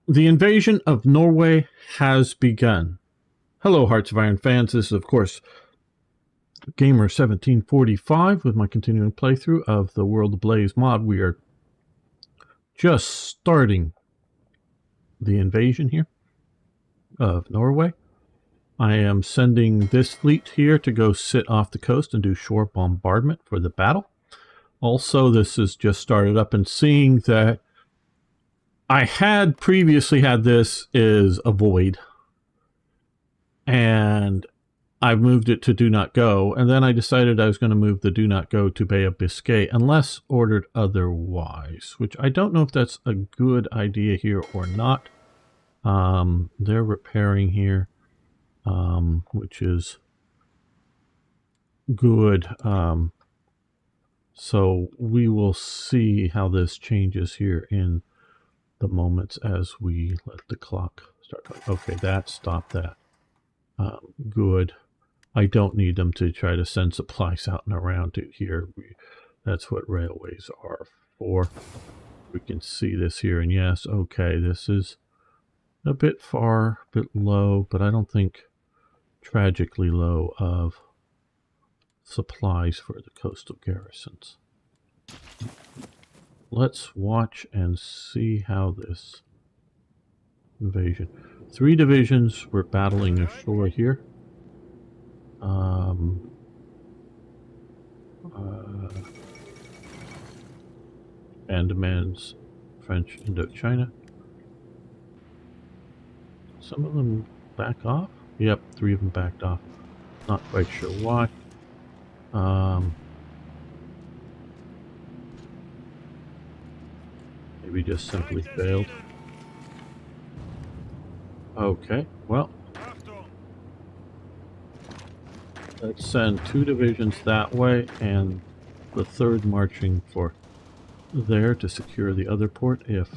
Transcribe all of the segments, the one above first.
The invasion of Norway has begun. Hello, Hearts of Iron fans. This is, of course, Gamer 1745 with my continuing playthrough of the World Ablaze mod. We are just starting the invasion here of Norway. I am sending this fleet here to go sit off the coast and do shore bombardment for the battle. Also, this has just started up, and seeing that I had previously had this is a void, and I moved it to do not go, and then I decided I was going to move the do not go to Bay of Biscay unless ordered otherwise, which I don't know if that's a good idea here or not. They're repairing here, which is good. So we will see how this changes here in the moments as we let the clock start going. Okay, that stopped that. Good. I don't need them to try to send supplies out and around to here. That's what railways are for. We can see this here, and yes, okay, this is a bit far, a bit low, but I don't think tragically low of supplies for the coastal garrisons. Let's watch and see how this invasion. 3 divisions were battling ashore here. Andamans, French Indochina. Some of them back off? Yep, 3 of them backed off. Not quite sure why. Maybe just simply failed. Okay, well, let's send 2 divisions that way and the 3rd marching for there to secure the other port if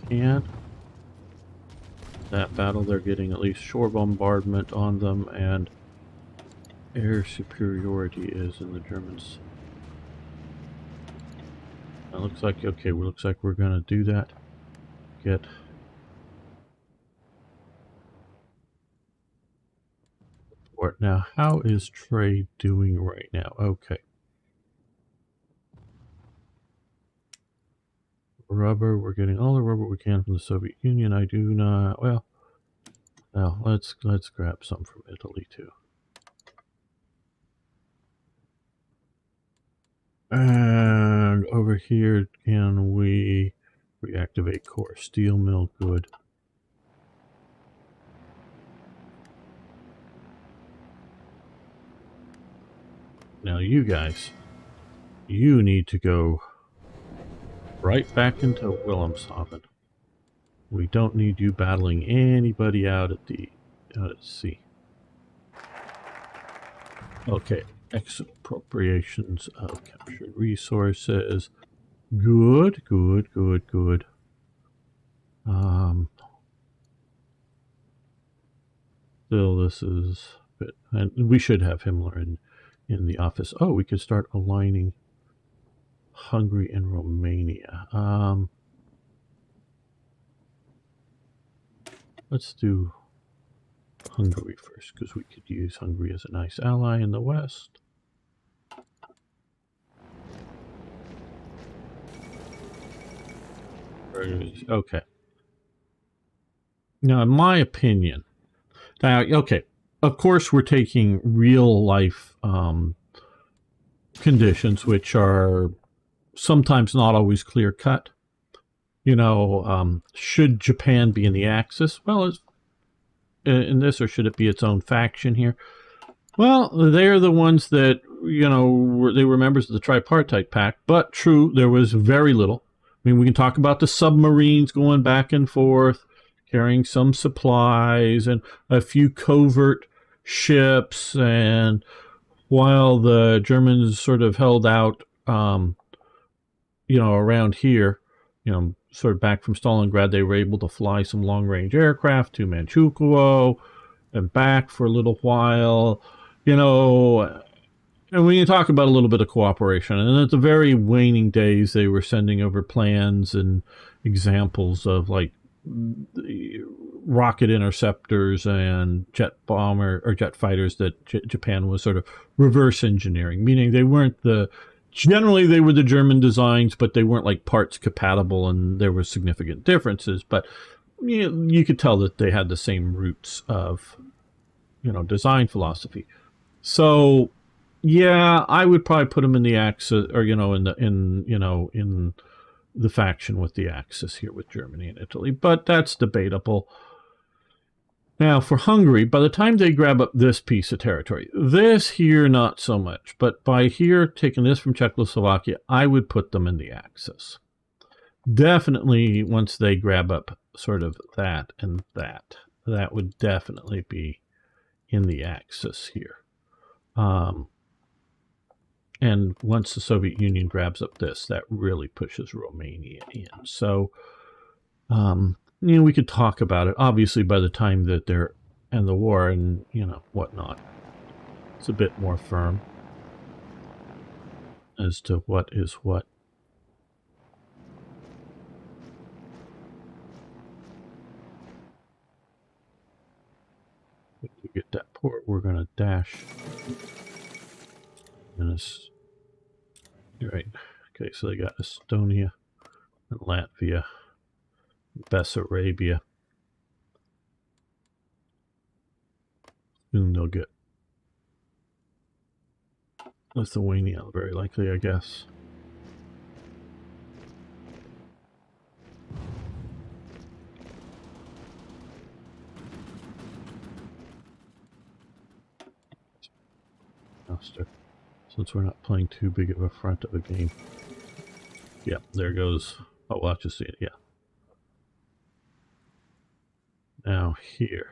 can. That battle, they're getting at least shore bombardment on them, and air superiority is in the Germans. It looks like, okay, looks like we're going to do that. Get port. Now, how is trade doing right now? Okay. Rubber, we're getting all the rubber we can from the Soviet Union. I do not, well, let's grab some from Italy too. And over here, can we reactivate core steel mill? Good. Now you guys, you need to go right back into Wilhelmshaven. We don't need you battling anybody out at sea. Okay, expropriations of captured resources. Good, good, good, good. Still, this is a bit, and we should have Himmler in the office. Oh, we could start aligning Hungary and Romania. Let's do Hungary first, because we could use Hungary as a nice ally in the West. Okay. Now, in my opinion, okay, of course we're taking real life conditions, which are sometimes not always clear cut. You know, should Japan be in the Axis? Well, in this, or should it be its own faction here? Well, they're the ones that, you know, they were members of the Tripartite Pact, but true, there was very little. I mean, we can talk about the submarines going back and forth, carrying some supplies, and a few covert ships, and while the Germans sort of held out, you know, around here, you know, sort of back from Stalingrad, they were able to fly some long-range aircraft to Manchukuo and back for a little while. You know, And we can talk about a little bit of cooperation. And at the very waning days, they were sending over plans and examples of like the rocket interceptors and jet bomber or jet fighters that Japan was sort of reverse engineering, meaning they weren't generally they were the German designs, but they weren't like parts compatible, and there were significant differences. But you could tell that they had the same roots of design philosophy. So yeah, I would probably put them in the Axis, or in the faction with the Axis here with Germany and Italy. But that's debatable. Now, for Hungary, by the time they grab up this piece of territory, this here not so much, but by here taking this from Czechoslovakia, I would put them in the Axis. Definitely, once they grab up sort of that and that would definitely be in the Axis here. And once the Soviet Union grabs up this, that really pushes Romania in. So, we could talk about it. Obviously, by the time that they're in the war and, whatnot, it's a bit more firm as to what is what. If we get that port, we're going to dash. Right. Okay, so they got Estonia and Latvia, Bessarabia. Soon they'll get Lithuania, very likely, I guess. Since we're not playing too big of a front of a game. Yeah, there goes. Oh, well, I'll just see it. Yeah. Now here.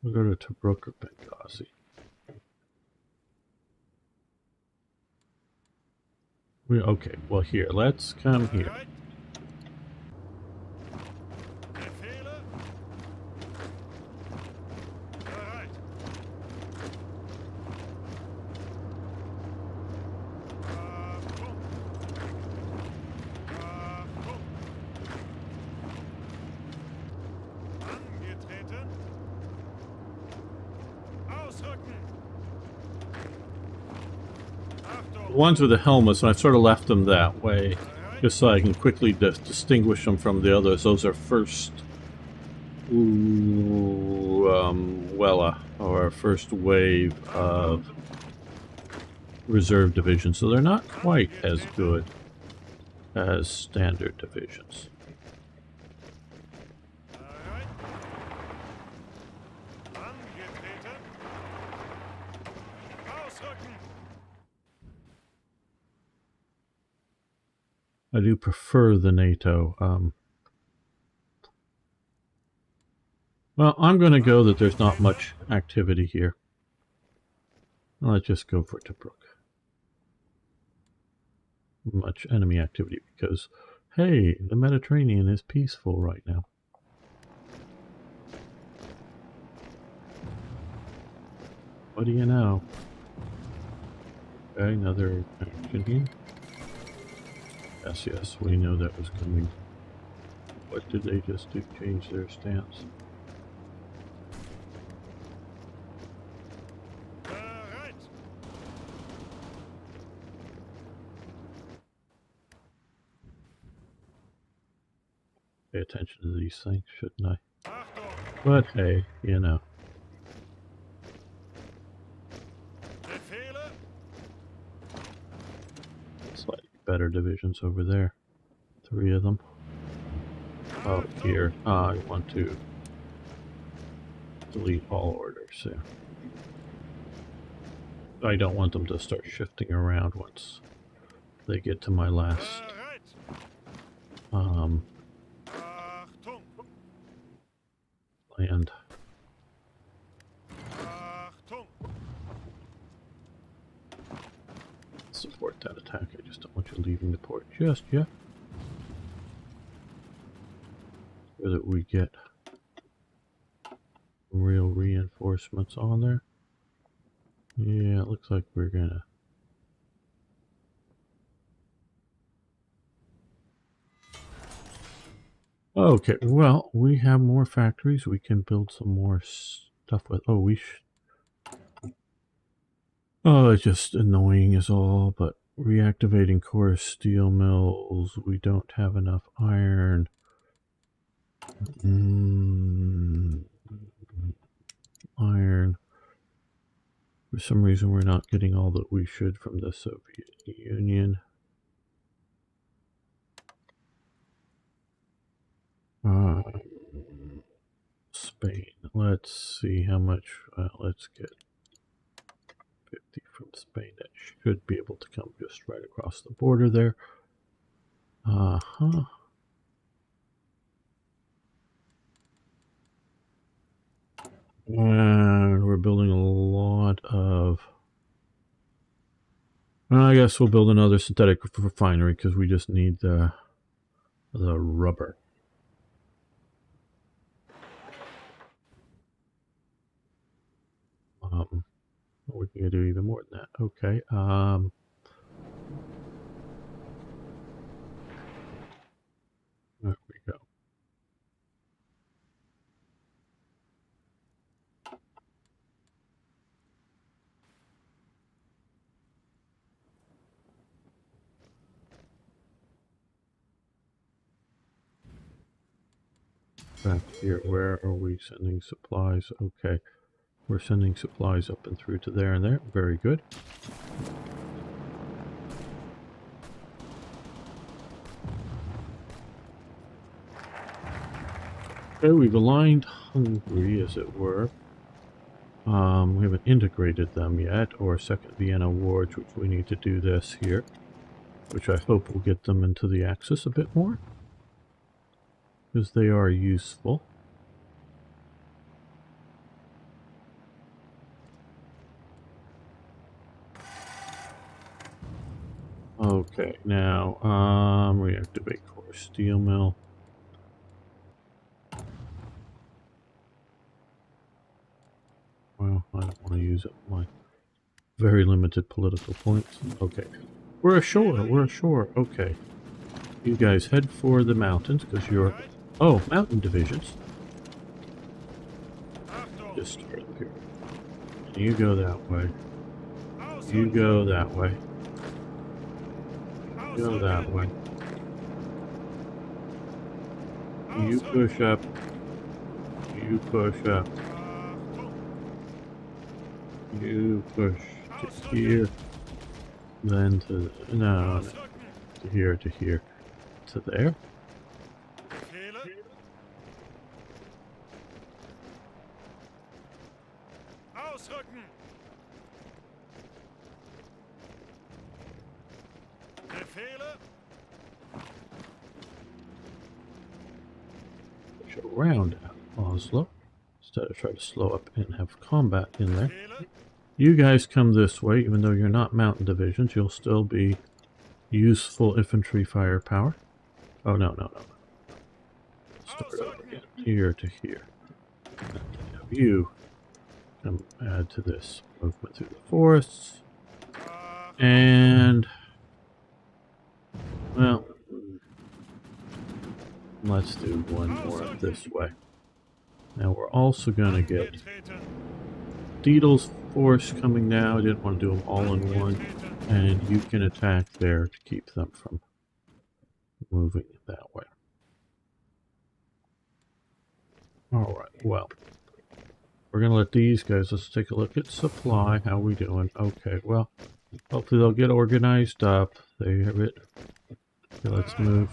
We'll go to Tobruk or Benghazi. Okay, well here, let's come here. The ones with the helmets, and I've sort of left them that way, just so I can quickly distinguish them from the others. Those are first Wella, or first wave of reserve divisions, so they're not quite as good as standard divisions. I do prefer the NATO. Well, I'm going to go that there's not much activity here. Let's just go for Tobruk. Much enemy activity because, hey, the Mediterranean is peaceful right now. What do you know? Okay, another action here. Yes, we know that was coming. What did they just do? Change their stance. Pay attention to these things, shouldn't I? But hey, Slightly better divisions over there. 3 of them. Oh, here. I want to delete all orders there. I don't want them to start shifting around once they get to my last land. Support that attack. I just don't want you leaving the port just yet. So that we get real reinforcements on there. Yeah, it looks like we're gonna... Okay, well, we have more factories. We can build some more stuff with... Oh, we should... Oh, it's just annoying is all, but reactivating core steel mills. We don't have enough iron. Iron. For some reason, we're not getting all that we should from the Soviet Union. Spain. Let's see how much. Let's get 50 from Spain. That should be able to come just right across the border there. And we're building a lot of... I guess we'll build another synthetic refinery because we just need the rubber. We can do even more than that. Okay. There we go. Back here, where are we sending supplies? Okay. We're sending supplies up and through to there and there. Very good. Okay, we've aligned Hungary, as it were. We haven't integrated them yet, or Second Vienna Wars, which we need to do this here, which I hope will get them into the Axis a bit more, because they are useful. Okay, now, reactivate core steel mill. Well, I don't want to use up my very limited political points. Okay. We're ashore. Okay. You guys head for the mountains, because you're... Oh, mountain divisions. Just start up here. You go that way. You go that way. Go that way. You push up. You push up. You push to here. Then to... No. To here, to here. To there. Push around Oslo. Instead of trying to slow up and have combat in there. You guys come this way, even though you're not mountain divisions, you'll still be useful infantry firepower. Oh, no. Start over again. Here to here. And have you come add to this movement through the forests. And, well, let's do one more this way. Now we're also going to get Diedel's force coming now. I didn't want to do them all in one. And you can attack there to keep them from moving that way. Alright, well. We're going to let these guys, let's take a look at supply. How we doing? Okay, well, hopefully they'll get organized up. They have it. Okay, let's move.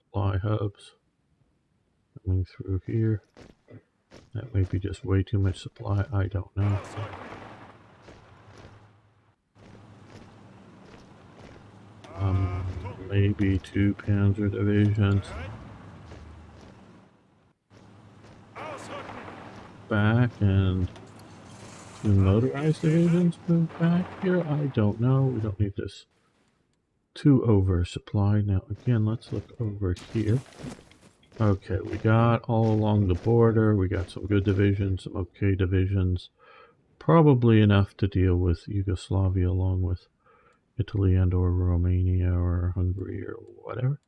Supply hubs. Coming through here. That may be just way too much supply. I don't know. Maybe 2 Panzer divisions. Back and 2 motorized divisions move back here. I don't know. We don't need this too oversupply. Now again, let's look over here. Okay, we got all along the border. We got some good divisions, some okay divisions. Probably enough to deal with Yugoslavia along with Italy and or Romania or Hungary or whatever.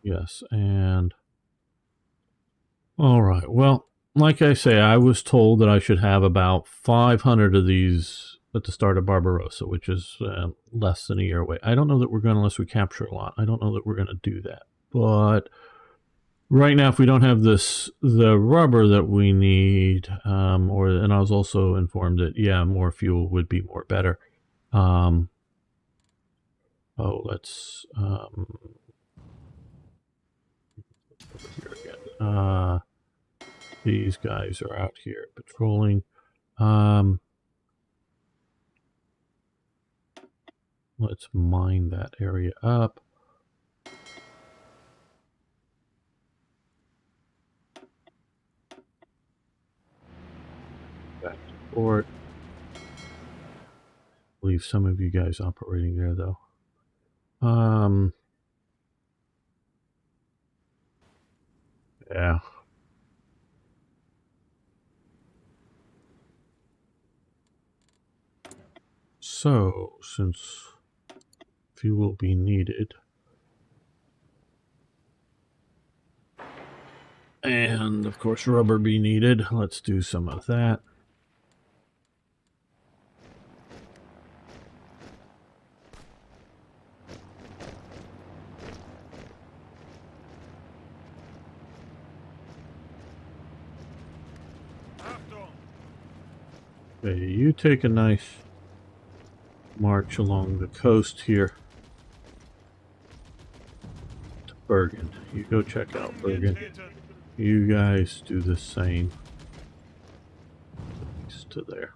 Yes, and all right. Well, like I say, I was told that I should have about 500 of these at the start of Barbarossa, which is less than a year away. I don't know that we're going to, unless we capture a lot. I don't know that we're going to do that. But right now, if we don't have the rubber that we need, and I was also informed that, yeah, more fuel would be more better. Let's over here again. These guys are out here patrolling. Let's mine that area up. Back to port. Leave some of you guys operating there, though. Yeah. So, since fuel will be needed, and of course rubber be needed, let's do some of that. Okay, you take a nice march along the coast here to Bergen. You go check out Bergen. You guys do the same. East to there.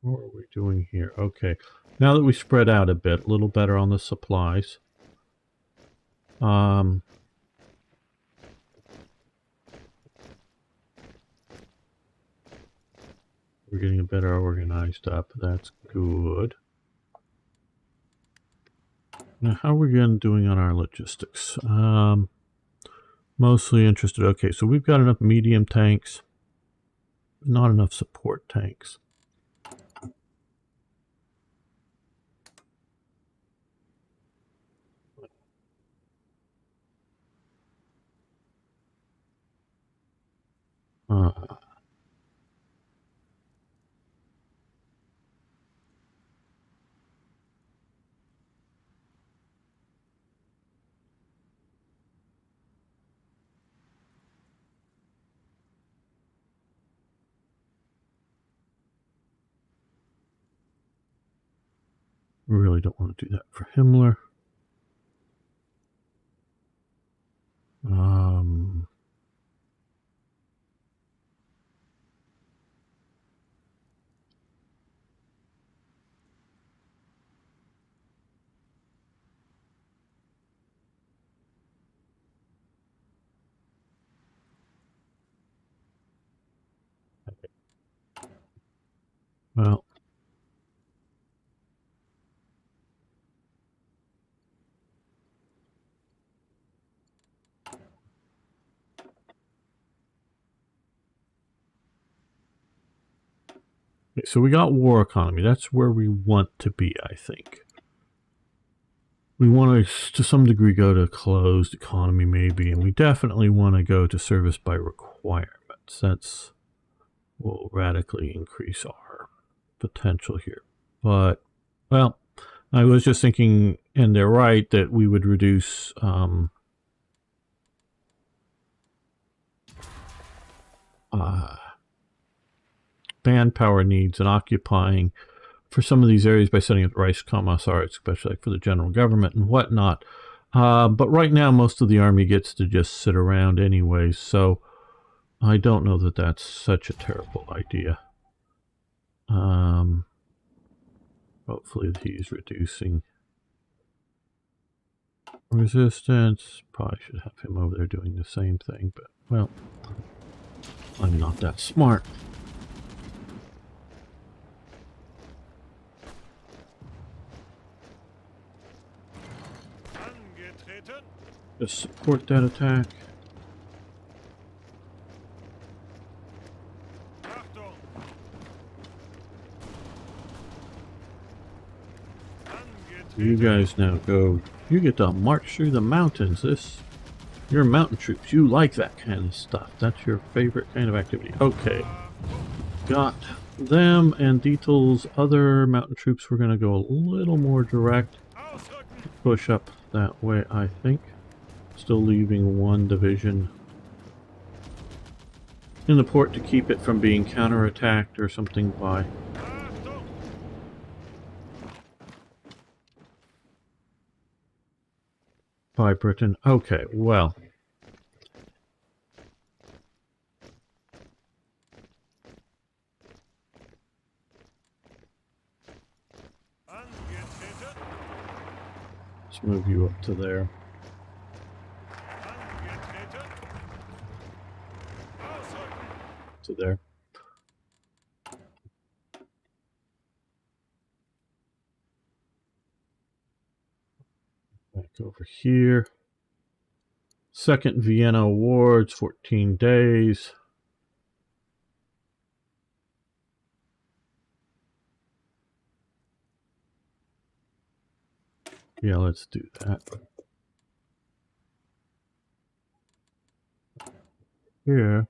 What are we doing here? Okay. Now that we spread out a bit, a little better on the supplies. We're getting a better organized up. That's good. Now, how are we doing on our logistics? Mostly interested. Okay, so we've got enough medium tanks, not enough support tanks. We really don't want to do that for Himmler. Well, okay, so we got war economy. That's where we want to be, I think. We want to some degree, go to closed economy, maybe, and we definitely want to go to service by requirements. That's will radically increase our potential here. But, well, I was just thinking, and they're right, that we would reduce manpower needs and occupying for some of these areas by setting up Reichskommissar, especially like for the general government and whatnot. But right now, most of the army gets to just sit around anyway, so I don't know that that's such a terrible idea. Hopefully he's reducing Resistance. Probably should have him over there doing the same thing, but, well, I'm not that smart. Just support that attack. You guys now go. You get to march through the mountains. You're mountain troops. You like that kind of stuff. That's your favorite kind of activity. Okay. Got them and Dietl's other mountain troops. We're going to go a little more direct. Push up that way, I think. Still leaving one division in the port to keep it from being counterattacked or something by Britain. Okay, well. Let's move you up to there. To there. Back over here. Second Vienna Awards, 14 days. Yeah, let's do that. Here.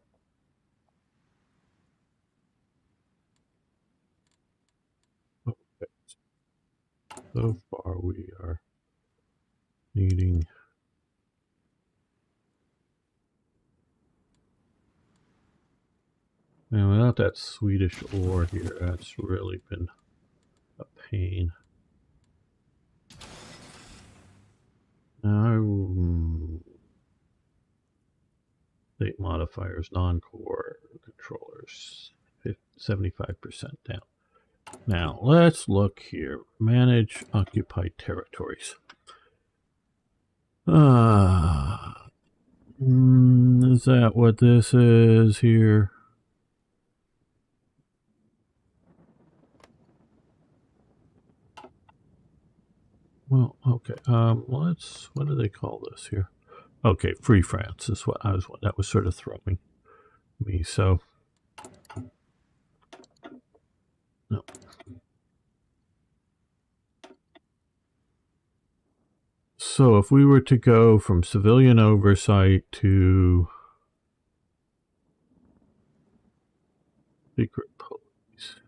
Okay. So far we are needing... And without that Swedish ore here, that's really been a pain. Now, state modifiers, non-core controllers, 75% down. Now, let's look here. Manage occupied territories. Is that what this is here? Well, okay. What do they call this here? Okay, Free France is what that was sort of throwing me. So, no. So if we were to go from civilian oversight to secret police.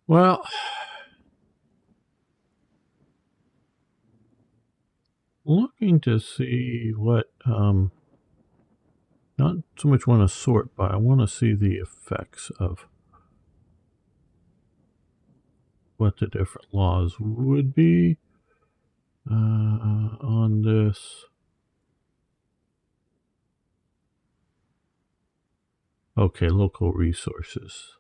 Well, looking to see what, not so much want to sort by, I want to see the effects of what the different laws would be on this. Okay, local resources.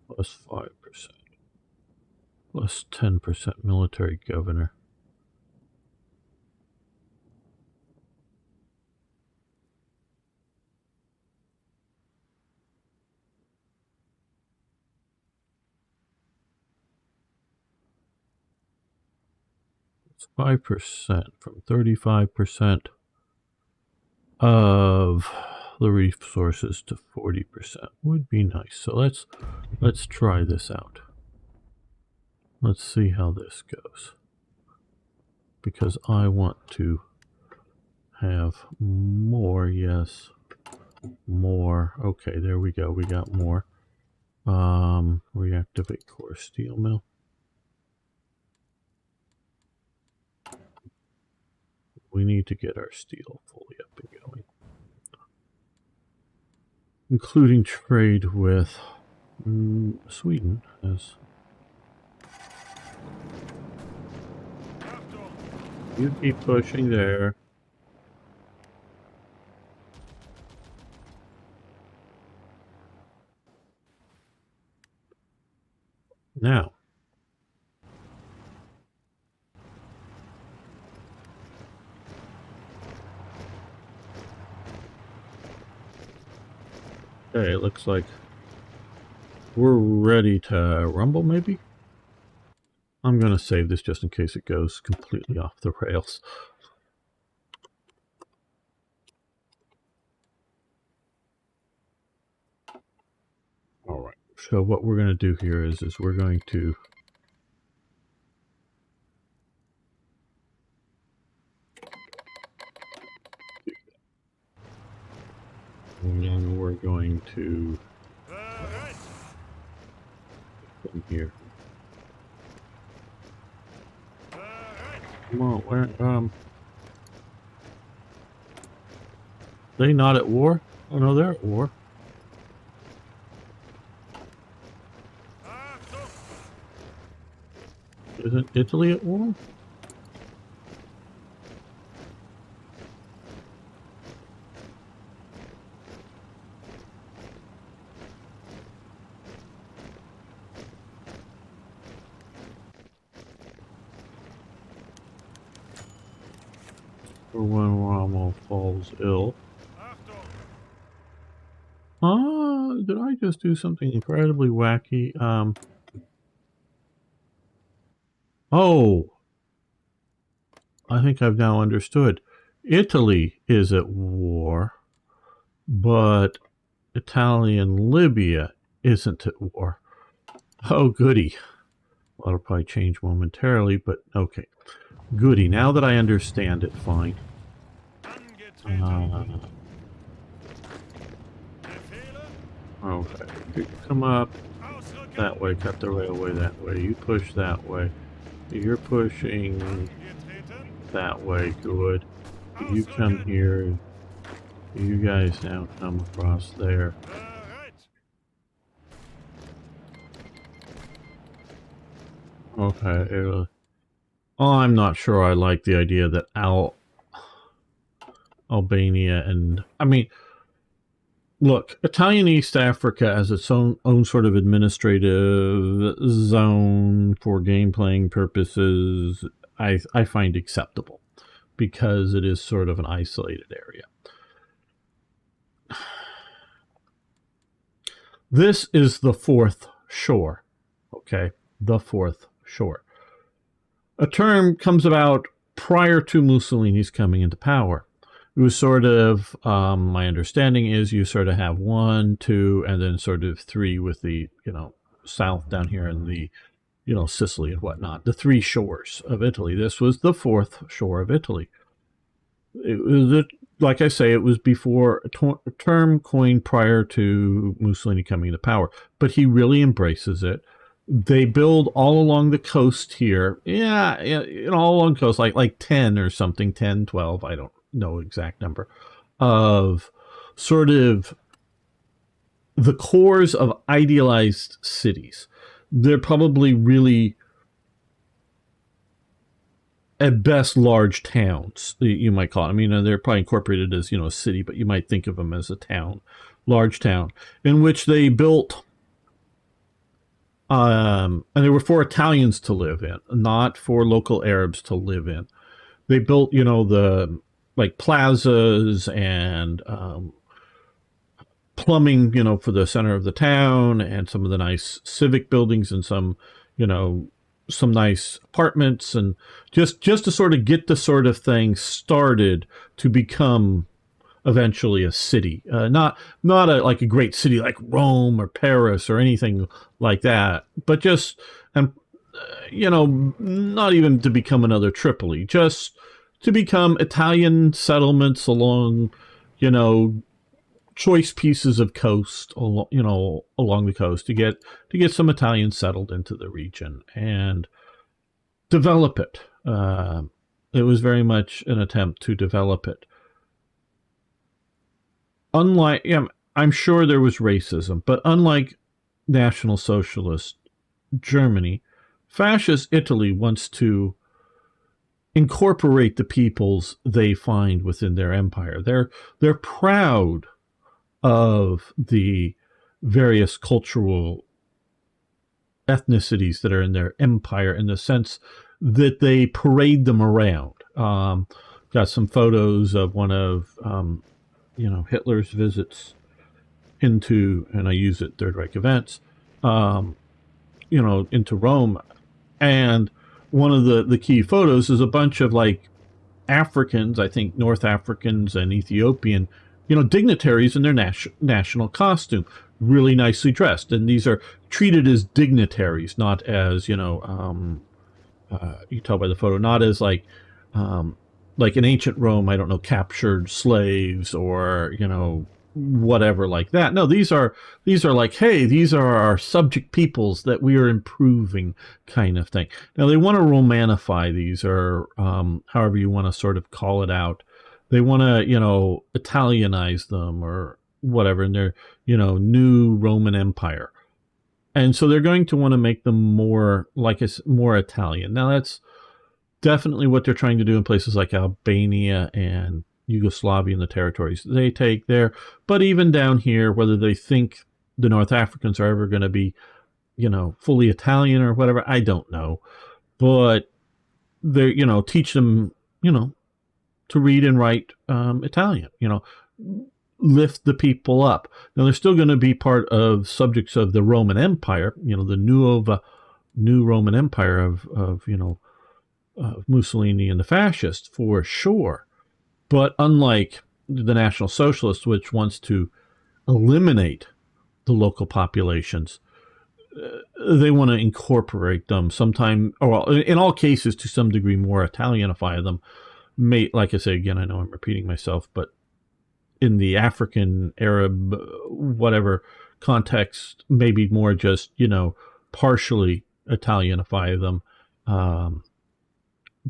Plus 5%. Plus 10% military governor. It's 5% from 35% of the resources to 40% would be nice. So let's try this out. Let's see how this goes, because I want to have more. Yes, more. Okay, there we go. We got more. Reactivate core steel mill. We need to get our steel fully up and going, including trade with Sweden. As you keep pushing there. Now, okay, it looks like we're ready to rumble, maybe? I'm going to save this just in case it goes completely off the rails. All right, so what we're going to do here is we're going to and then we're going to come here. Come on, where they not at war? Oh no, they're at war. Isn't Italy at war? Or when Rommel falls ill. Did I just do something incredibly wacky? Oh, I think I've now understood. Italy is at war, but Italian Libya isn't at war. Oh, goody. Well, it'll probably change momentarily, but okay. Goody. Now that I understand it, fine. Okay. You come up that way, cut the railway that way. You push that way. You're pushing that way. Good. You come here. You guys now come across there. Okay. I'm not sure I like the idea that Albania and... I mean, look, Italian East Africa as its own sort of administrative zone for game playing purposes, I find acceptable, because it is sort of an isolated area. This is the fourth shore, okay? The fourth shore. A term comes about prior to Mussolini's coming into power. It was sort of, my understanding is you sort of have 1, 2, and then sort of 3 with the, south down here and the, Sicily and whatnot. The 3 shores of Italy. This was the fourth shore of Italy. It was, like I say, it was before a term coined prior to Mussolini coming into power, but he really embraces it. They build all along the coast here. Yeah, all along the coast, like 10 or something, 10, 12. I don't know exact number of sort of the cores of idealized cities. They're probably really, at best, large towns, you might call it. I mean, they're probably incorporated as, a city, but you might think of them as a town, large town, in which they built, and they were for Italians to live in, not for local Arabs to live in. They built, the like plazas and plumbing, for the center of the town, and some of the nice civic buildings, and you know, some nice apartments, and just to sort of get the sort of thing started to become eventually a city, not like a great city like Rome or Paris or anything like that, but just, and not even to become another Tripoli, just to become Italian settlements along, you know, choice pieces of coast, along the coast, to get some Italians settled into the region and develop it. It was very much an attempt to develop it. Unlike, I'm sure there was racism, but unlike National Socialist Germany, fascist Italy wants to incorporate the peoples they find within their empire. They're proud of the various cultural ethnicities that are in their empire, in the sense that they parade them around. Got some photos of one of Hitler's visits into, and I use it, Third Reich events, into Rome. And one of the key photos is a bunch of like Africans, I think North Africans and Ethiopian, dignitaries in their national costume, really nicely dressed. And these are treated as dignitaries, not as, you tell by the photo, not as like in ancient Rome, I don't know, captured slaves or, whatever like that. No, these are like, hey, these are our subject peoples that we are improving, kind of thing. Now they want to romanify these, or however you want to sort of call it out. They want to, Italianize them or whatever in their, new Roman Empire. And so they're going to want to make them more like more Italian. Now that's definitely what they're trying to do in places like Albania and Yugoslavia and the territories they take there. But even down here, whether they think the North Africans are ever going to be, fully Italian or whatever, I don't know. But they, teach them, to read and write Italian, lift the people up. Now they're still going to be part of subjects of the Roman Empire, the new Roman Empire of Mussolini and the fascists, for sure. But unlike the National Socialists, which wants to eliminate the local populations, they want to incorporate them sometime, or in all cases, to some degree, more Italianify them. Like I say, again, I know I'm repeating myself, but in the African, Arab, whatever context, maybe more just, partially Italianify them,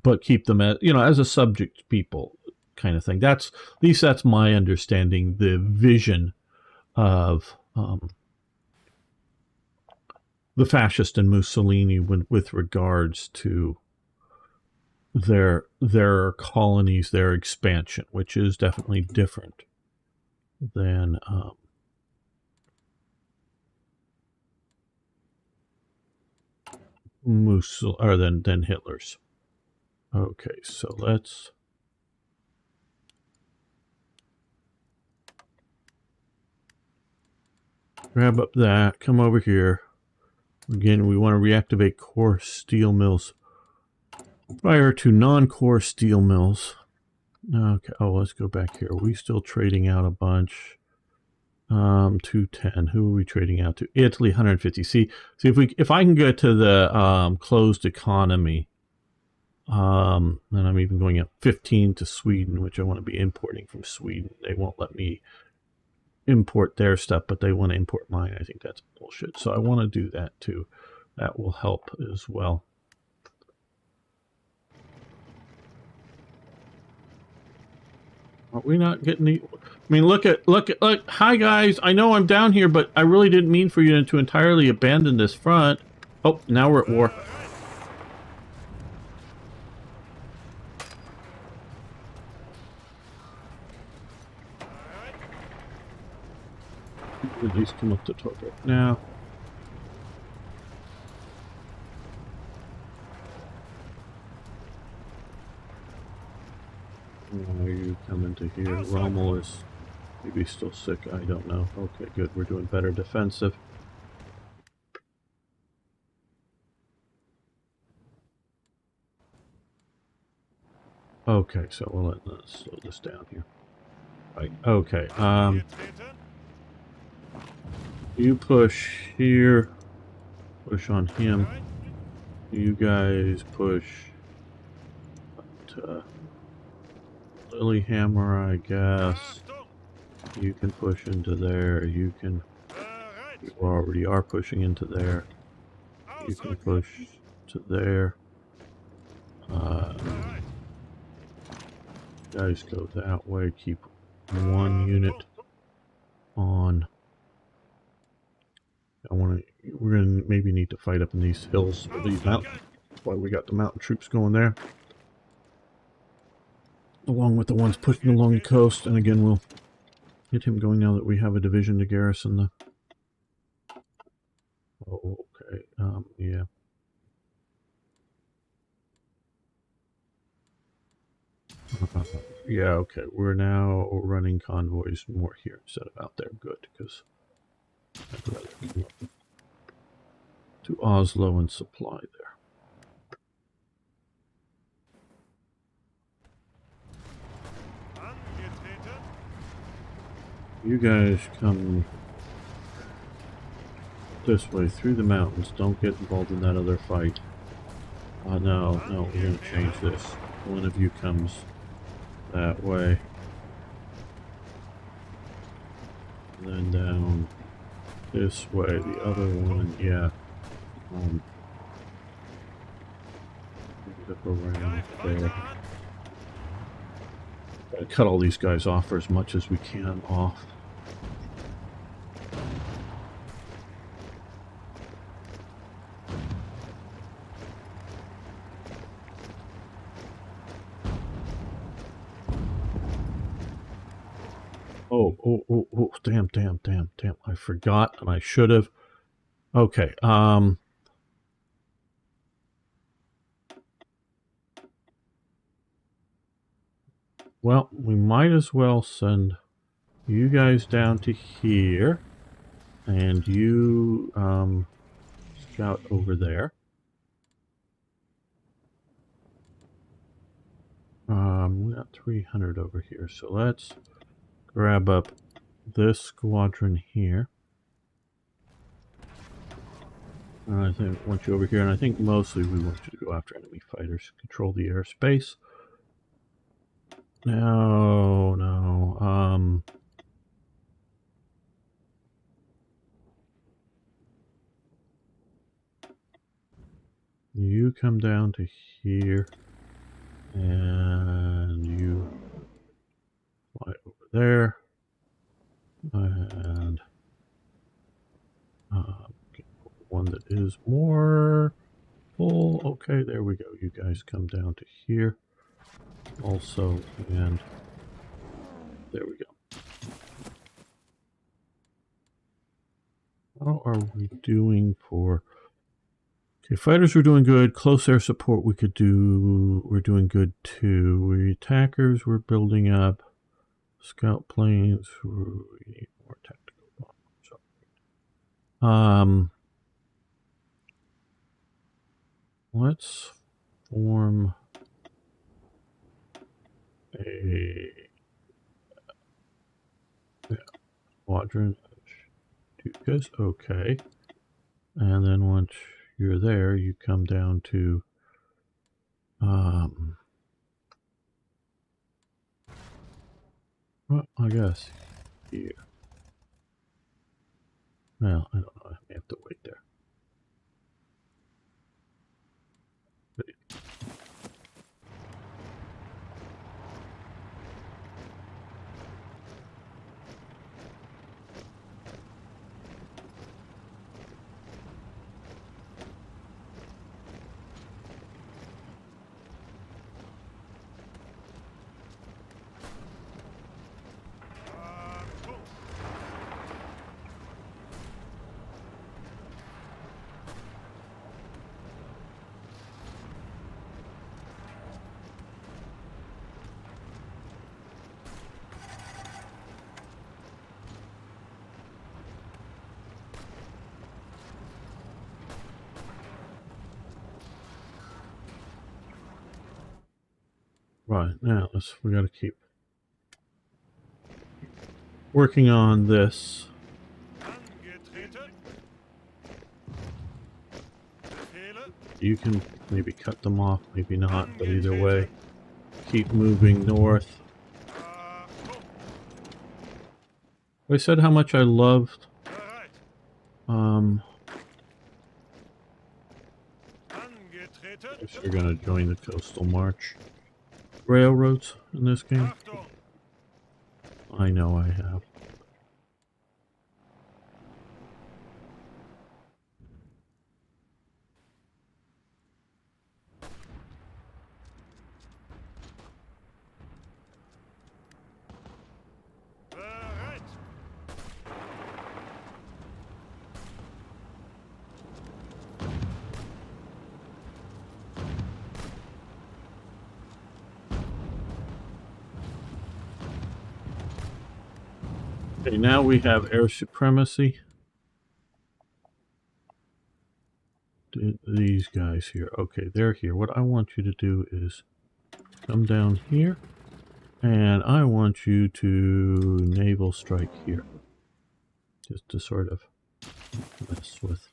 but keep them as a subject people, kind of thing. At least that's my understanding, the vision of the fascist and Mussolini with regards to their colonies, their expansion, which is definitely different than than Hitler's. Okay, so let's grab up that, come over here. Again, we want to reactivate core steel mills prior to non-core steel mills. Okay, let's go back here. Are we still trading out a bunch? 210. Who are we trading out to? Italy, 150. See if I can get to the closed economy, and I'm even going up 15 to Sweden, which I want to be importing from Sweden. They won't let me import their stuff, but they want to import mine. I think that's bullshit. So I want to do that too. That will help as well. Are we not getting the... I mean, look. Hi, guys. I know I'm down here, but I really didn't mean for you to entirely abandon this front. Oh, now we're at war. At least come up to target now. Are you coming to here? Rommel is maybe still sick. I don't know. Okay, good. We're doing better defensive. Okay, so let's slow this down here. Right. Okay. You push here. Push on him. You guys push to Lilyhammer, I guess. You can push into there. You already are pushing into there. You can push to there. Guys go that way. Keep one unit on. We're gonna maybe need to fight up in these hills or these mountains. That's why we got the mountain troops going there, along with the ones pushing along the coast. And again, we'll get him going now that we have a division to garrison the... Oh, okay. Yeah. Yeah, okay. We're now running convoys more here instead of out there. Good, because I'd rather come up to Oslo and supply there. You guys come this way through the mountains. Don't get involved in that other fight. No, we're going to change this. One of you comes that way. And then down this way. The other one, yeah. Up around there. Gotta cut all these guys off for as much as we can off. Oh, damn. I forgot, and I should have. Okay, well, we might as well send you guys down to here, and you, scout over there. We got 300 over here, so let's grab up this squadron here. I think I want you over here, and I think mostly we want you to go after enemy fighters, control the airspace. No. You come down to here, and you fly over there, and one that is more full. Okay, there we go. You guys come down to here also, and there we go. How are we doing for... Okay, fighters were doing good. Close air support we're doing good too. Attackers we're building up. Scout planes, we need more tactical bombers. Let's form a squadron of Stukas. Okay. And then once you're there, you come down to well, I guess here. Well, I don't know. I may have to wait there. Right, now we gotta keep working on this. You can maybe cut them off, maybe not, but either way, keep moving north. I said how much I loved if you're gonna join the Coastal March railroads in this game. I know I have. Okay, now we have air supremacy. These guys here. Okay, they're here. What I want you to do is come down here, and I want you to naval strike here. Just to sort of mess with.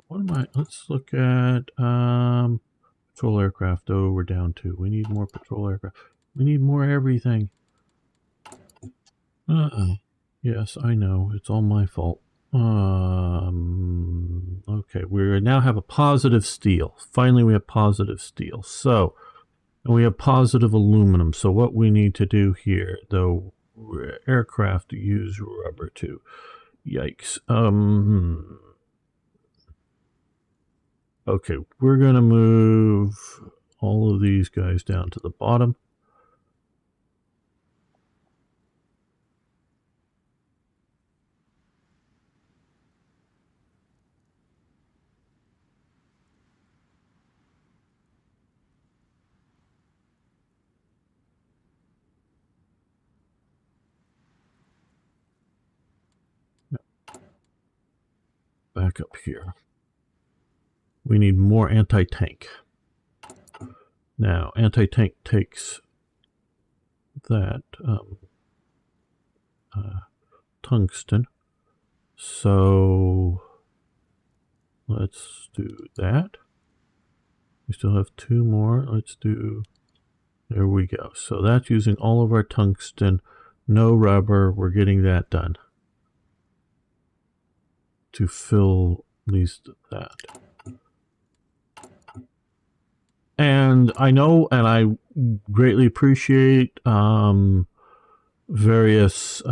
What am I? Let's look at patrol aircraft. Oh, we're down 2. We need more patrol aircraft. We need more everything. Yes, I know. It's all my fault. Okay, we now have a positive steel. Finally, we have positive steel. So, and we have positive aluminum. So what we need to do here, though, aircraft use rubber too. Yikes. Okay, we're gonna move all of these guys down to the bottom. Back up here. We need more anti-tank. Now, anti-tank takes that tungsten. So let's do that. We still have 2 more. Let's do, there we go. So that's using all of our tungsten, no rubber. We're getting that done to fill at least that. And I know, and I greatly appreciate various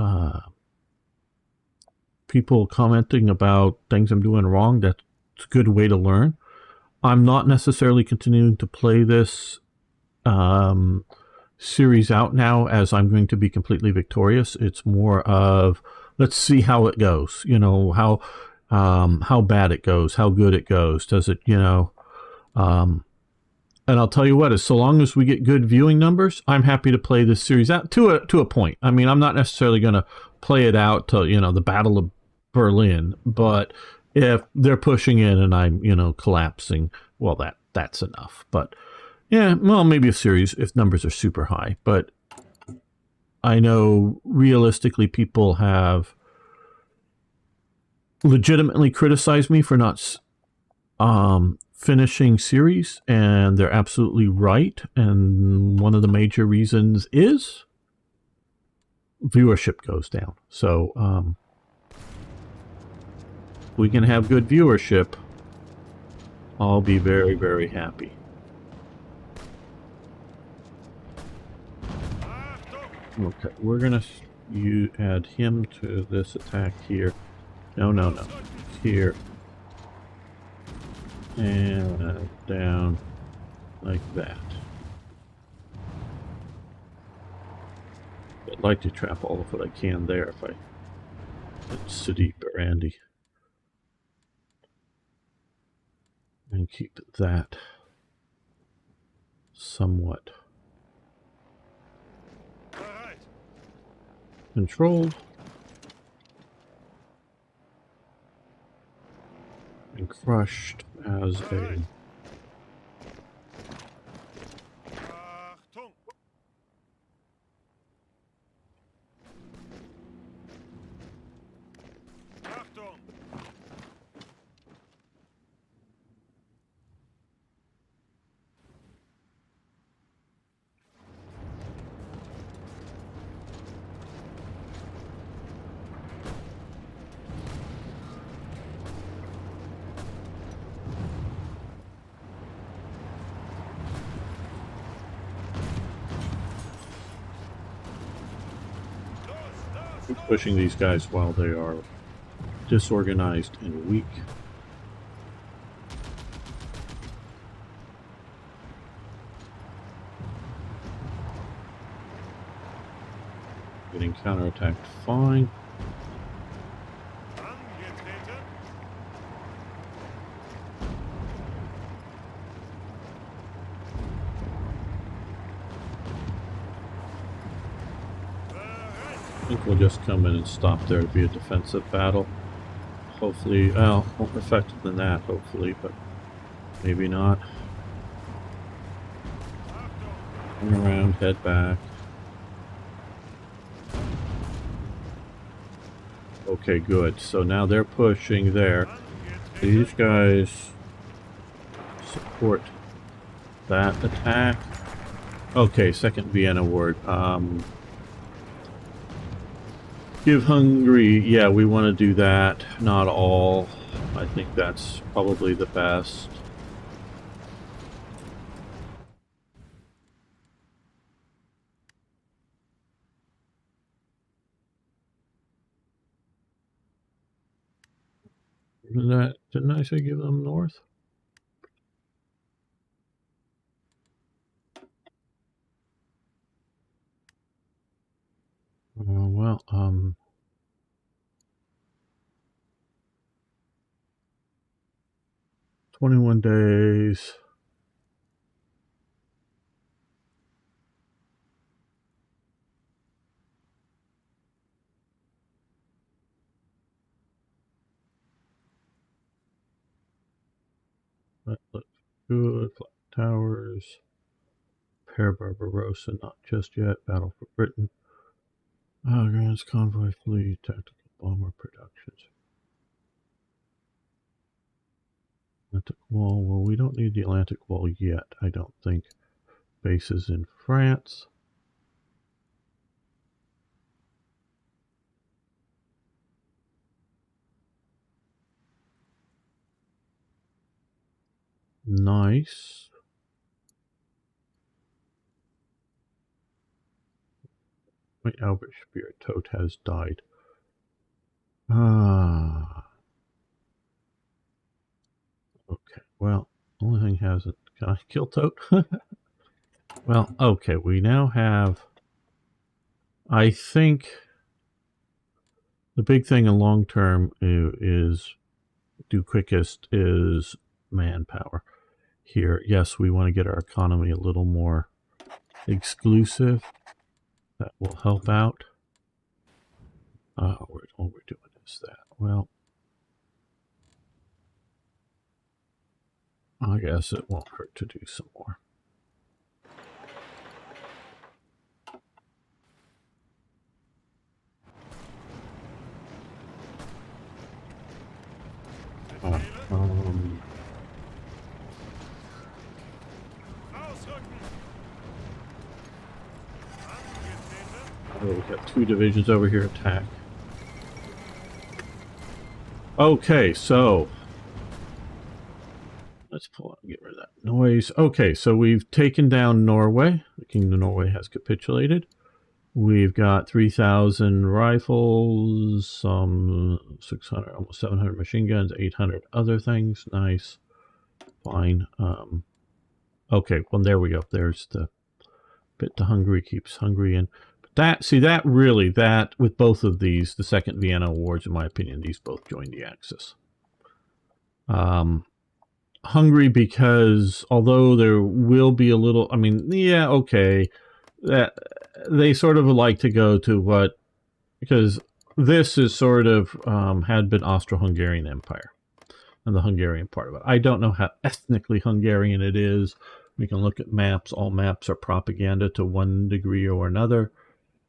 people commenting about things I'm doing wrong. That's a good way to learn. I'm not necessarily continuing to play this series out now as I'm going to be completely victorious. It's more of, let's see how it goes. You know, how bad it goes, how good it goes. Does it, you know, and I'll tell you what, is so long as we get good viewing numbers, I'm happy to play this series out to a point. I mean, I'm not necessarily going to play it out to, you know, the Battle of Berlin, but if they're pushing in and I'm, you know, collapsing, well, that's enough. But yeah, well, maybe a series if numbers are super high. But I know realistically people have legitimately criticized me for not finishing series, and they're absolutely right. And one of the major reasons is viewership goes down. So we can have good viewership, I'll be very, very happy. Okay, we're gonna add him to this attack here. No, here. And down like that. I'd like to trap all of what I can there if I get Sudeep or Andy. And keep that somewhat controlled. And crushed as a Keep pushing these guys while they are disorganized and weak. Getting counterattacked fine. I think we'll just come in and stop there to be a defensive battle. Hopefully, well, more effective than that, hopefully, but maybe not. Turn around, head back. Okay, good. So now they're pushing there. These guys support that attack. Okay, second Vienna word. Give Hungary, yeah, we want to do that. Not all. I think that's probably the best. Didn't I say give them north? Well, 21 days. That looks good. Flat towers. Pair Barbarossa, not just yet. Battle for Britain. Grants convoy fleet. Tactical bomber productions. Atlantic Wall. Well, we don't need the Atlantic Wall yet, I don't think. Bases in France. Nice. My Albert Spear Tote has died. Okay, well, only thing hasn't. Can I kill Tote? Well, okay, we now have. I think the big thing in long term is do quickest is manpower. Here, yes, we want to get our economy a little more exclusive. That will help out. All we're doing is that. Well, I guess it won't hurt to do some more. We've got 2 divisions over here attack. Okay, so let's pull out and get rid of that noise. Okay, so we've taken down Norway. The Kingdom of Norway has capitulated. We've got 3,000 rifles, some 600, almost 700 machine guns, 800 other things. Nice. Fine. Okay, well, there we go. There's the bit to Hungary, keeps Hungary in. That really, with both of these, the Second Vienna Awards, in my opinion, these both joined the Axis. Hungary, because although there will be a little, I mean, yeah, okay, that they sort of like to go to what, because this is sort of had been Austro-Hungarian Empire and the Hungarian part of it. I don't know how ethnically Hungarian it is. We can look at maps. All maps are propaganda to one degree or another.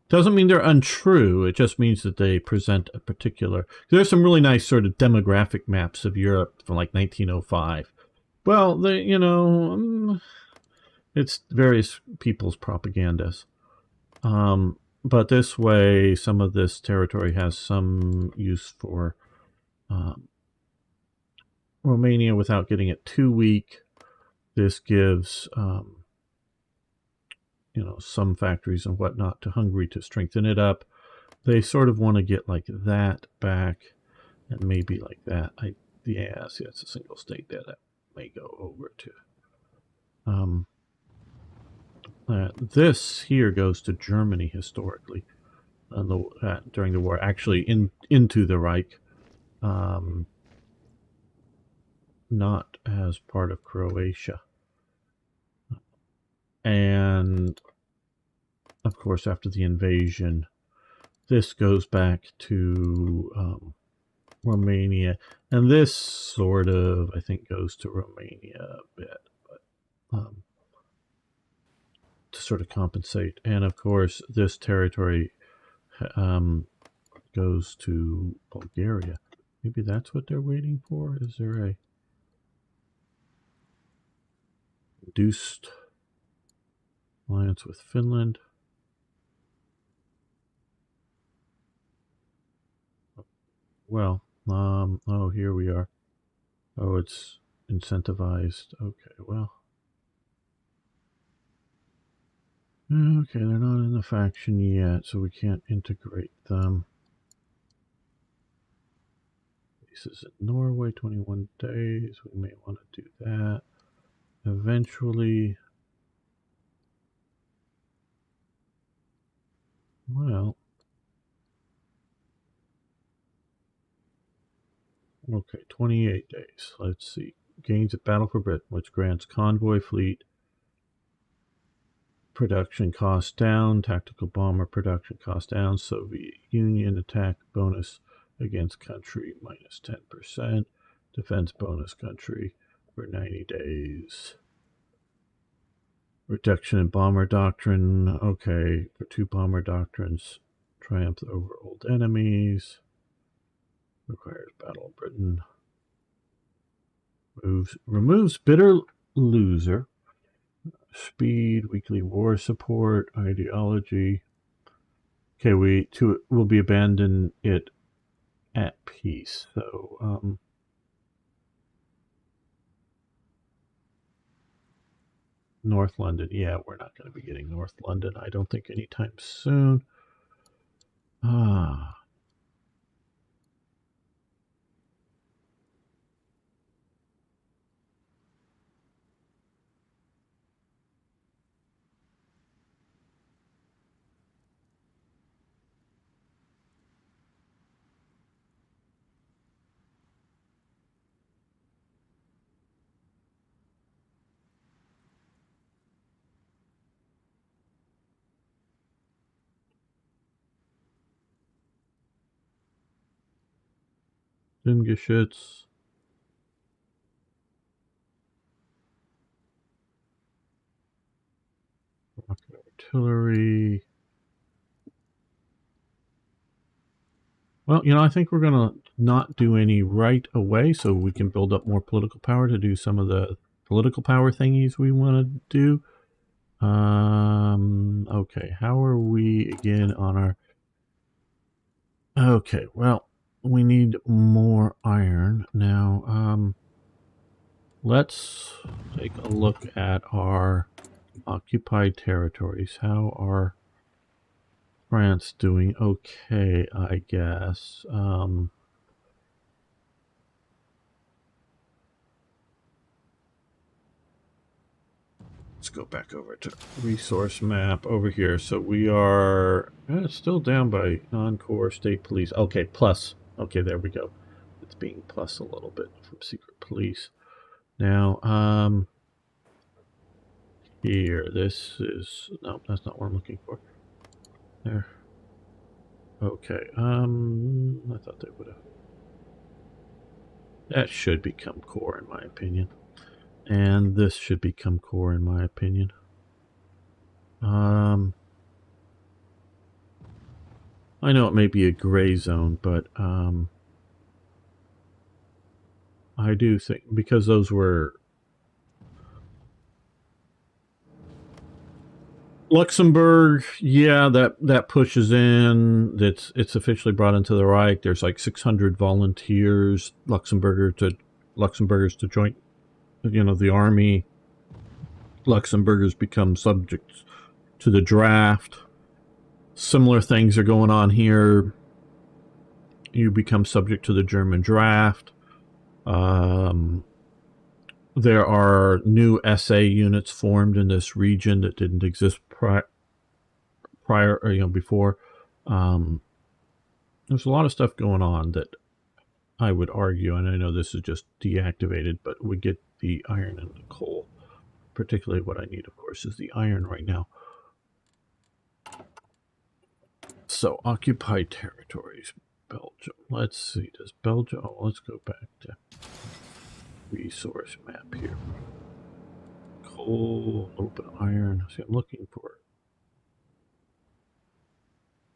Doesn't mean they're untrue. It just means that they present a particular. There's some really nice sort of demographic maps of Europe from like 1905. Well, they, it's various people's propagandas. But this way, some of this territory has some use for Romania without getting it too weak. This gives some factories and whatnot to Hungary to strengthen it up. they sort of want to get like that back, and maybe like that. Yeah, see, that's a single state there that may go over to. This here goes to Germany historically, during the war, actually into the Reich, not as part of Croatia. And of course, after the invasion, this goes back to Romania, and this sort of, I think, goes to Romania a bit, but to sort of compensate. And of course, this territory goes to Bulgaria. Maybe that's what they're waiting for. Is there a reduced alliance with Finland? Well, oh, here we are. Oh, it's incentivized. Okay, well. Okay, they're not in the faction yet, so we can't integrate them. This is in Norway, 21 days. We may want to do that. Eventually, well, okay, 28 days. Let's see. Gains at Battle for Britain, which grants convoy fleet production cost down, tactical bomber production cost down, Soviet Union attack bonus against country minus 10%, defense bonus country for 90 days. Reduction in bomber doctrine, okay, for 2 bomber doctrines, triumph over old enemies, requires Battle of Britain, removes bitter loser, speed, weekly war support, ideology. Okay, we'll be abandoned it at peace. So North London, yeah, we're not going to be getting North London, I don't think, anytime soon. Dingeschütz. Rocket artillery. Well, I think we're going to not do any right away so we can build up more political power to do some of the political power thingies we want to do. Okay, how are we again on our... Okay, well, we need more iron. Now, let's take a look at our occupied territories. How are France doing? Okay, I guess. Let's go back over to resource map over here. So we are still down by non-core state police. Okay, plus. Okay, there we go. It's being plus a little bit from secret police. Now, here, this is... No, that's not what I'm looking for. There. Okay, I thought they would have... That should become core, in my opinion. And this should become core, in my opinion. I know it may be a gray zone, but I do think, because those were... Luxembourg, yeah, that pushes in. It's officially brought into the Reich. There's like 600 volunteers, Luxembourgers to join, the army. Luxembourgers become subject to the draft. Similar things are going on here. You become subject to the German draft. There are new SA units formed in this region that didn't exist prior, or, before. There's a lot of stuff going on that I would argue, and I know this is just deactivated, but we get the iron and the coal. Particularly what I need, of course, is the iron right now. So, occupied territories, Belgium. Let's see, does Belgium... Oh, let's go back to resource map here. Coal, a little bit of iron. See, I'm looking for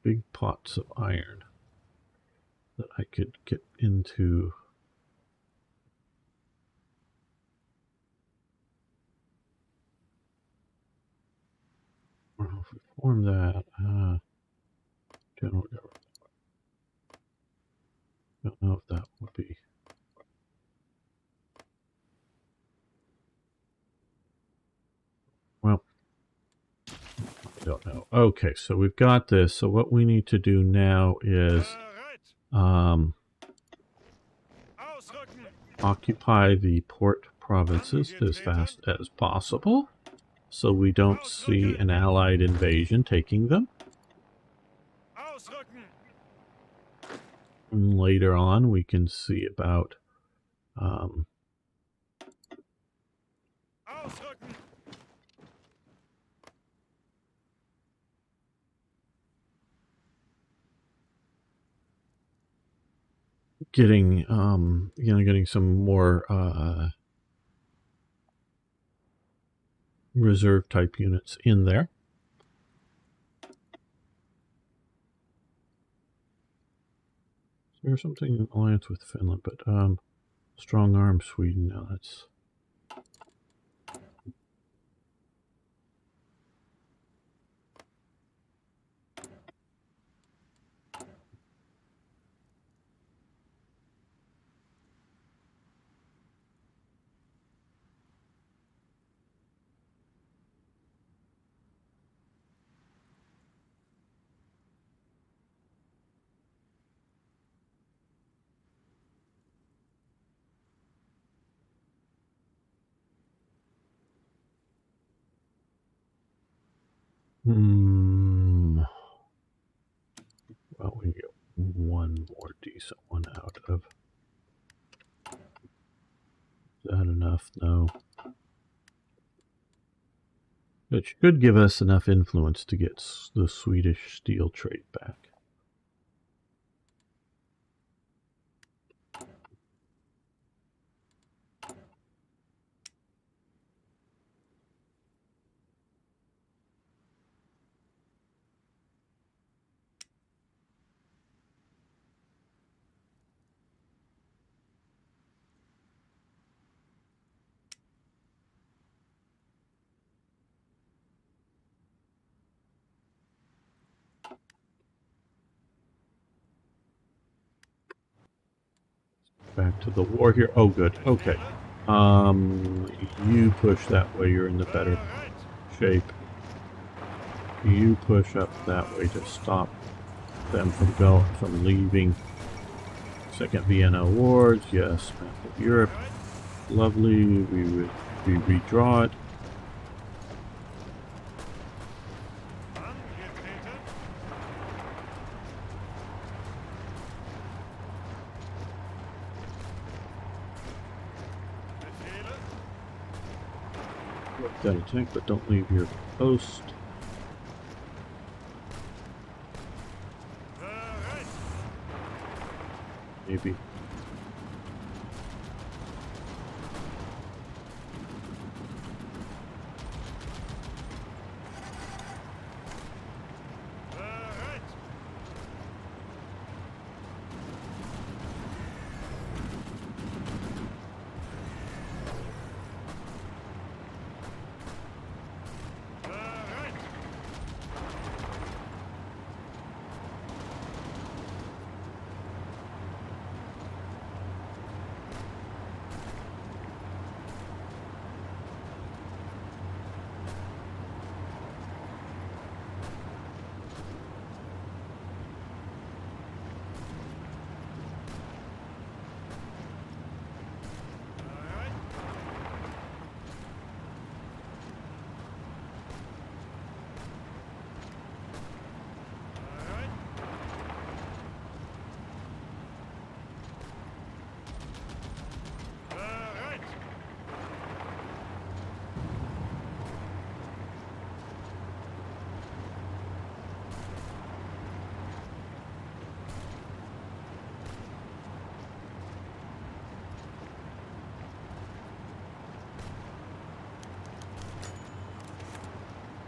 big pots of iron that I could get into. If we form that, general government. Don't know if that would be. Well, I don't know. Okay, so we've got this. So what we need to do now is occupy the port provinces as fast as possible so we don't see an allied invasion taking them. And later on we can see about getting getting some more reserve type units in there. There's something in alliance with Finland, but strong arm Sweden. Now that's well, we get one more decent one out of. Is that enough? No. It should give us enough influence to get the Swedish steel trade back. Back to the war here. Oh, good. Okay. You push that way. You're in the better shape. You push up that way to stop them from leaving. Second Vienna Awards. Yes. Map of Europe. Lovely. We redraw it. That attack, but don't leave your post. Maybe.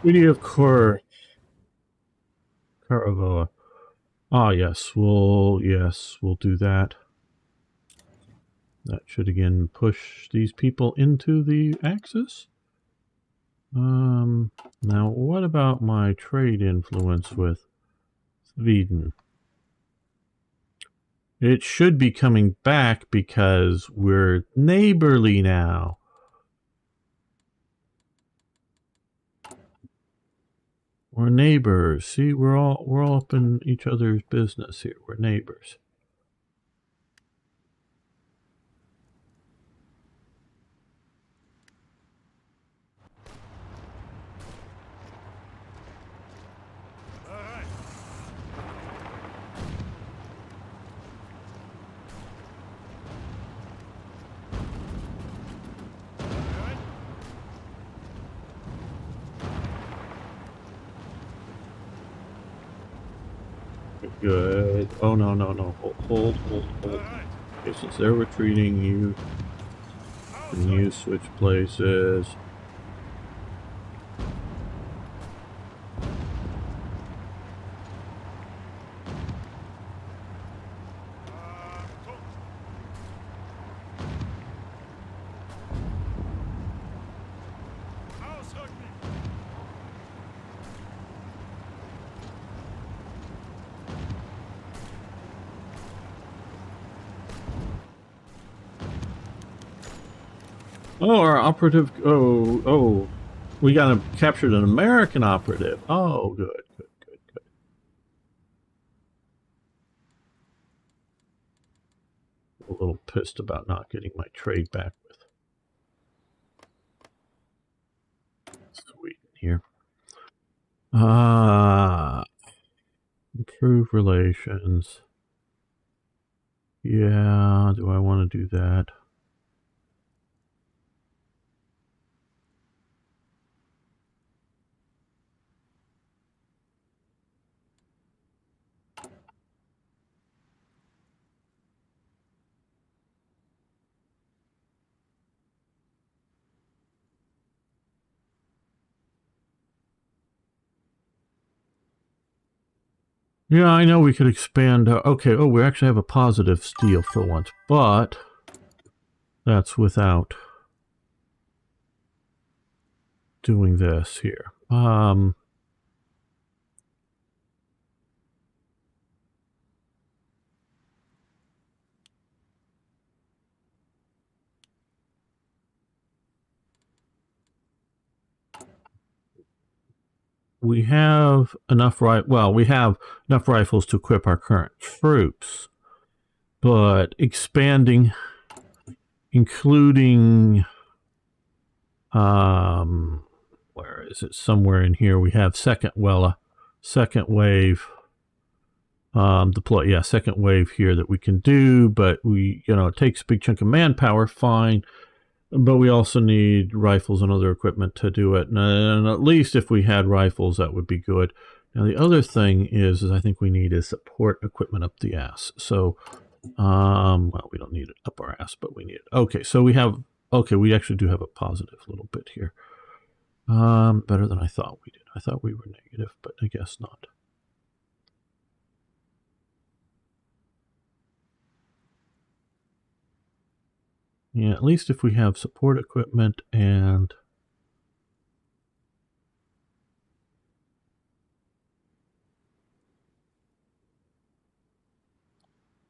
Treaty of Caravoa. Ah, yes, we'll do that. That should again push these people into the Axis. Now what about my trade influence with Sweden? It should be coming back because we're neighborly now. We're neighbors. See, we're all up in each other's business here. We're neighbors. Good. Oh, no. Hold. Okay, since they're retreating, you switch places. Oh, our operative. Oh. We captured an American operative. Oh, good. A little pissed about not getting my trade back with Sweden here. Improve relations. Yeah, do I want to do that? Yeah, I know we could expand. Okay, we actually have a positive steel for once, but that's without doing this here. We have enough we have enough rifles to equip our current troops, but expanding, including, where is it? Somewhere in here we have second wave, deploy. Yeah, second wave here that we can do, but it takes a big chunk of manpower. Fine. But we also need rifles and other equipment to do it. And at least if we had rifles, that would be good. Now, the other thing is I think we need is support equipment up the ass. So, well, we don't need it up our ass, but we need it. Okay, so we actually do have a positive little bit here. Better than I thought we did. I thought we were negative, but I guess not. Yeah, at least if we have support equipment and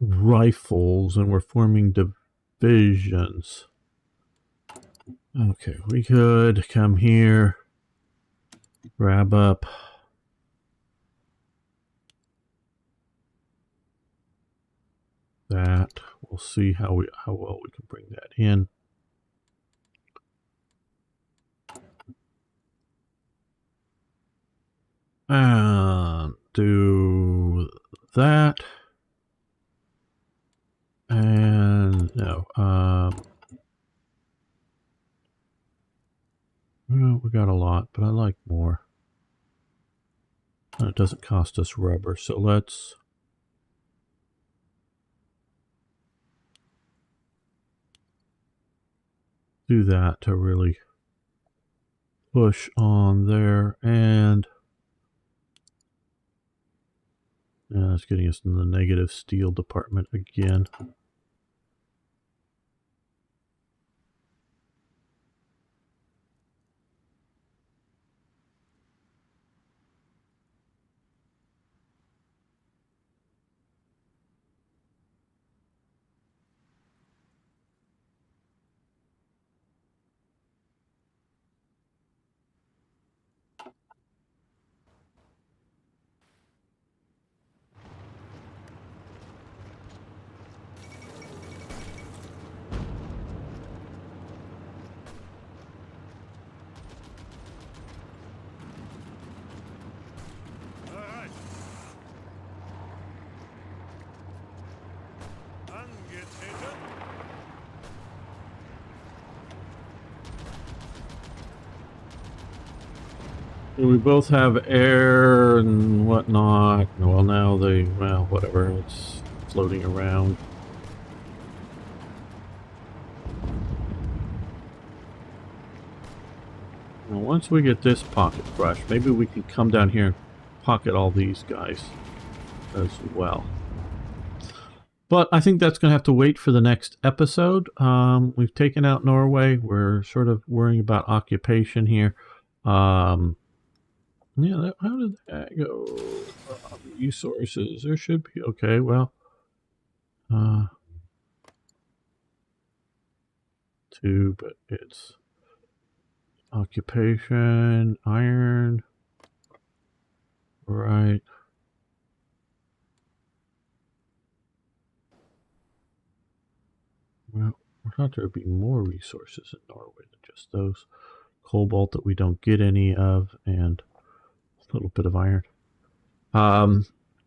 rifles, and we're forming divisions. Okay, we could come here, grab up that. We'll see how well we can bring that in. And do that. And no, well, we got a lot, but I like more. And it doesn't cost us rubber, so let's do that to really push on there, and it's getting us in the negative steel department again. We both have air and whatnot. Well, now well, whatever, it's floating around. Now, once we get this pocket crushed, maybe we can come down here and pocket all these guys as well. But I think that's going to have to wait for the next episode. We've taken out Norway. We're sort of worrying about occupation here. Yeah, how did that go? Resources. There should be. Okay, well. 2, but it's occupation, iron. Right. Well, I thought there would be more resources in Norway than just those. Cobalt that we don't get any of, and a little bit of iron.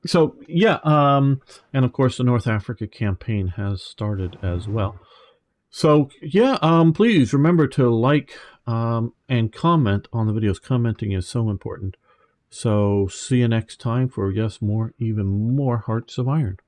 So yeah, and of course the North Africa campaign has started as well. So yeah, please remember to like and comment on the videos. Commenting is so important. So see you next time for, yes, even more Hearts of Iron.